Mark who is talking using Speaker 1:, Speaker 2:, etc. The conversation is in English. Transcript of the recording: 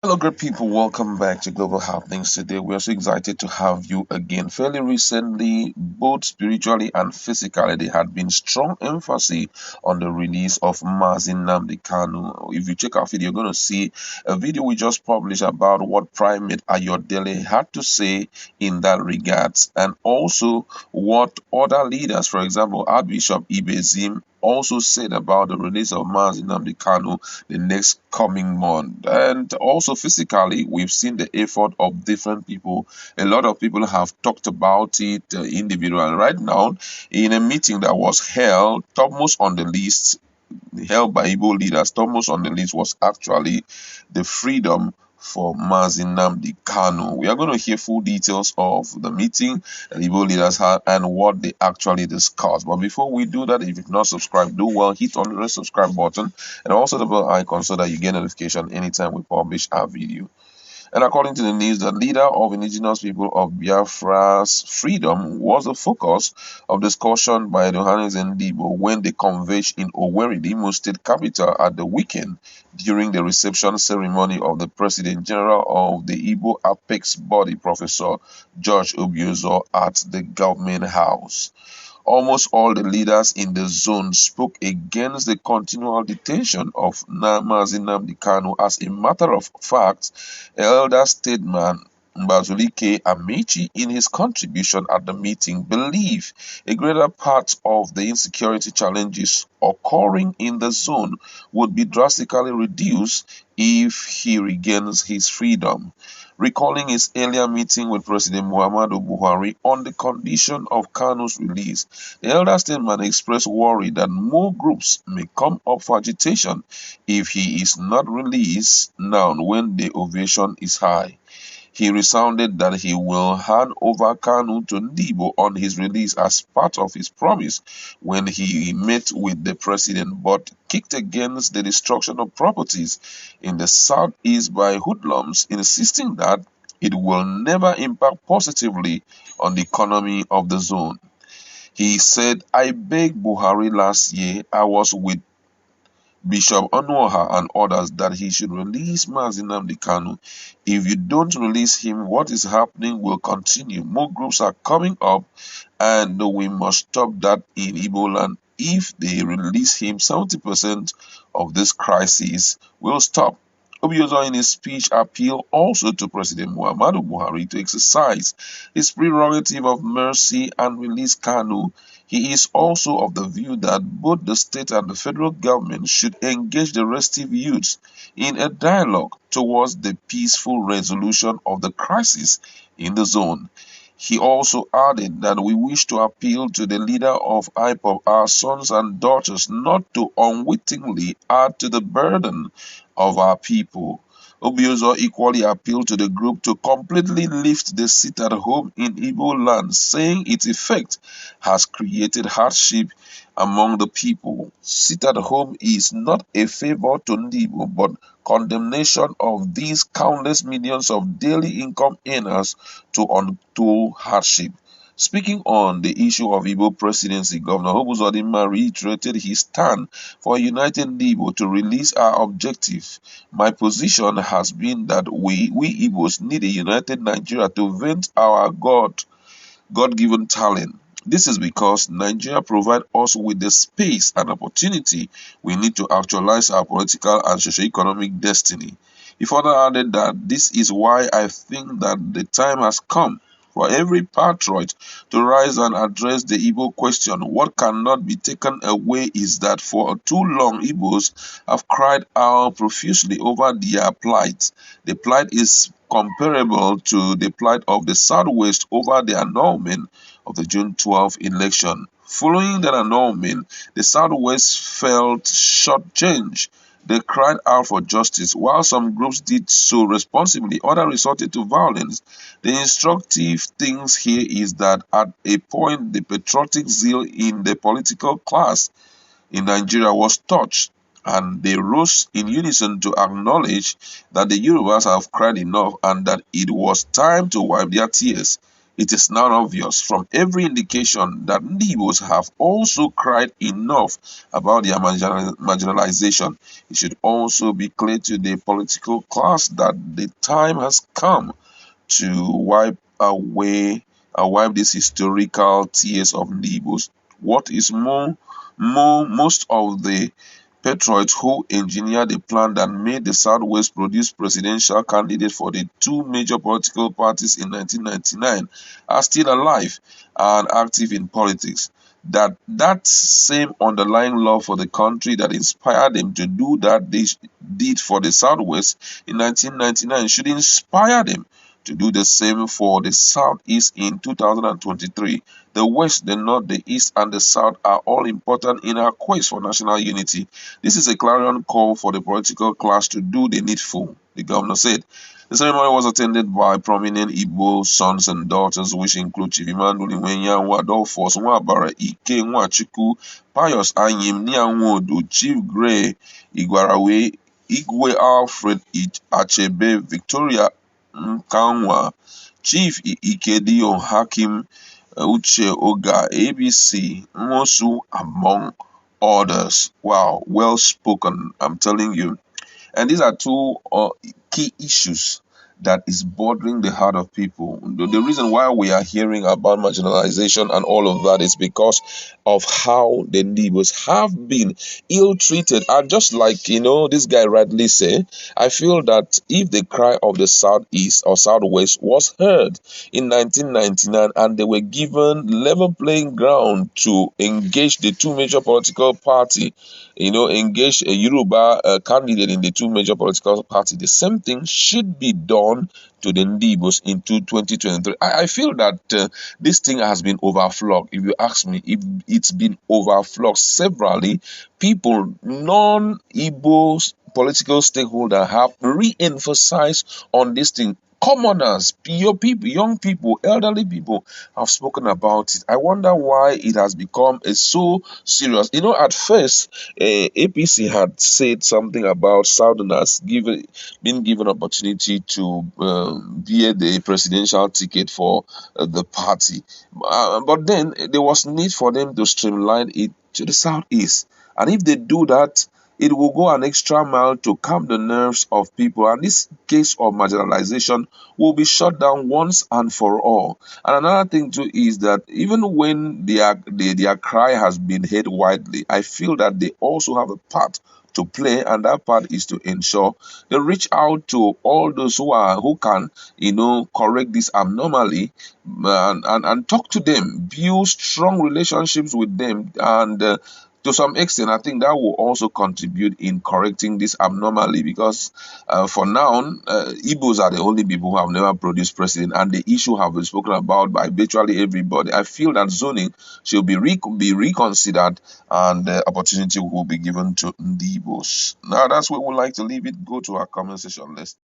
Speaker 1: Hello, great people. Welcome back to Global Happenings. Today, we are so excited to have you again. Fairly recently, both spiritually and physically, there had been strong emphasis on the release of Nnamdi Kanu. If you check our video, you're going to see a video we just published about what Primate Ayodele had to say in that regards, and also what other leaders, for example, Archbishop Ibezim, also said about the release of Nnamdi Kanu the next coming month. And also physically, we've seen the effort of different people. A lot of people have talked about it individually. Right now, in a meeting that was held, topmost on the list, held by Igbo leaders, topmost on the list was actually the freedom for Nnamdi Kanu. We are going to hear full details of the meeting that Igbo leaders had and what they actually discussed. But before we do that, if you've not subscribed, do well, hit on the red subscribe button and also the bell icon so that you get notification anytime we publish our video. And according to the news, the leader of Indigenous People of Biafra's freedom was the focus of discussion by the Johannes and Igbo when they converged in Owerri, the Imo State capital, at the weekend during the reception ceremony of the President General of the Igbo Apex Body, Professor George Obiozor, at the Government House. Almost all the leaders in the zone spoke against the continual detention of Nnamdi Kanu. As a matter of fact, elder statesman Mbazulike Amici, in his contribution at the meeting, believed a greater part of the insecurity challenges occurring in the zone would be drastically reduced if he regains his freedom. Recalling his earlier meeting with President Muhammadu Buhari on the condition of Kanu's release, the elder statesman expressed worry that more groups may come up for agitation if he is not released now when the ovation is high. He resounded that he will hand over Kanu to Ndibo on his release as part of his promise when he met with the president, but kicked against the destruction of properties in the southeast by hoodlums, insisting that it will never impact positively on the economy of the zone. He said, I begged Buhari last year, I was with Bishop Onuoha and others that he should release Nnamdi Kanu. If you don't release him, what is happening will continue. More groups are coming up, and we must stop that in Igbo land. If they release him, 70% of this crisis will stop. Obiozor in his speech appealed also to President Muhammadu Buhari to exercise his prerogative of mercy and release Kanu. He is also of the view that both the state and the federal government should engage the restive youths in a dialogue towards the peaceful resolution of the crisis in the zone. He also added that we wish to appeal to the leader of IPOB, our sons and daughters, not to unwittingly add to the burden of our people. Obiozor equally appealed to the group to completely lift the seat at home in Igbo land, saying its effect has created hardship among the people. Sit at home is not a favor to Igbo, but condemnation of these countless millions of daily income earners to untold hardship. Speaking on the issue of Igbo presidency, Governor Uzodinma reiterated his stand for a united Igbo to release our objective. My position has been that we Igbos need a united Nigeria to vent our God-given talent. This is because Nigeria provides us with the space and opportunity we need to actualize our political and socio-economic destiny. He further added that this is why I think that the time has come for every patriot to rise and address the Igbo question. What cannot be taken away is that for too long Igbos have cried out profusely over their plight. The plight is comparable to the plight of the Southwest over the annulment of the June 12 election. Following that annulment, the Southwest felt shortchanged. They cried out for justice. While some groups did so responsibly, others resorted to violence. The instructive thing here is that at a point, the patriotic zeal in the political class in Nigeria was touched, and they rose in unison to acknowledge that the Yorubas have cried enough and that it was time to wipe their tears. It is now obvious from every indication that Igbos have also cried enough about their marginalization. It should also be clear to the political class that the time has come to wipe these historical tears of Igbos. What is most of the Patriots who engineered a plan that made the Southwest produce presidential candidates for the two major political parties in 1999 are still alive and active in politics. That same underlying love for the country that inspired them to do that they did for the Southwest in 1999 should inspire them to do the same for the Southeast in 2023. The West, the North, the East, and the South are all important in our quest for national unity. This is a clarion call for the political class to do the needful, the governor said. The ceremony was attended by prominent Igbo sons and daughters, which include Chief Emmanuel Iwenya, Adolphus Nwabara, Ike Nwachukwu, Pius Anyim, Nyanwodo, Chief Gray, Igwarawe, Igwe Alfred Achebe, Victoria Nkanwa, Chief Ikedio Hakim, Uche Oga, ABC, Mosu, among others. Wow, well spoken, I'm telling you. And these are two key issues that is bothering the heart of people. The reason why we are hearing about marginalization and all of that is because of how the Igbos have been ill-treated. And just like, this guy rightly said, I feel that if the cry of the Southeast or Southwest was heard in 1999 and they were given level playing ground to engage the two major political parties, engage a Yoruba candidate in the two major political parties, the same thing should be done to the Ndibos into 2023. I feel that this thing has been overflowed. If you ask me, if it's been overflowed severally, people, non-Igbo political stakeholders have re-emphasized on this thing. Commoners, your people, young people, elderly people have spoken about it. I wonder why it has become so serious. At first, APC had said something about Southerners being given opportunity to bear the presidential ticket for the party. But then there was need for them to streamline it to the Southeast. And if they do that, it will go an extra mile to calm the nerves of people, and this case of marginalization will be shut down once and for all. And another thing too is that even when their cry has been heard widely, I feel that they also have a part to play, and that part is to ensure they reach out to all those who can correct this anomaly, and talk to them, build strong relationships with them, and to some extent, I think that will also contribute in correcting this abnormally, because for now, Igbos are the only people who have never produced president, and the issue have been spoken about by virtually everybody. I feel that zoning should be reconsidered, and the opportunity will be given to the Igbos. Now, that's where we like to leave it. Go to our comment section. Let's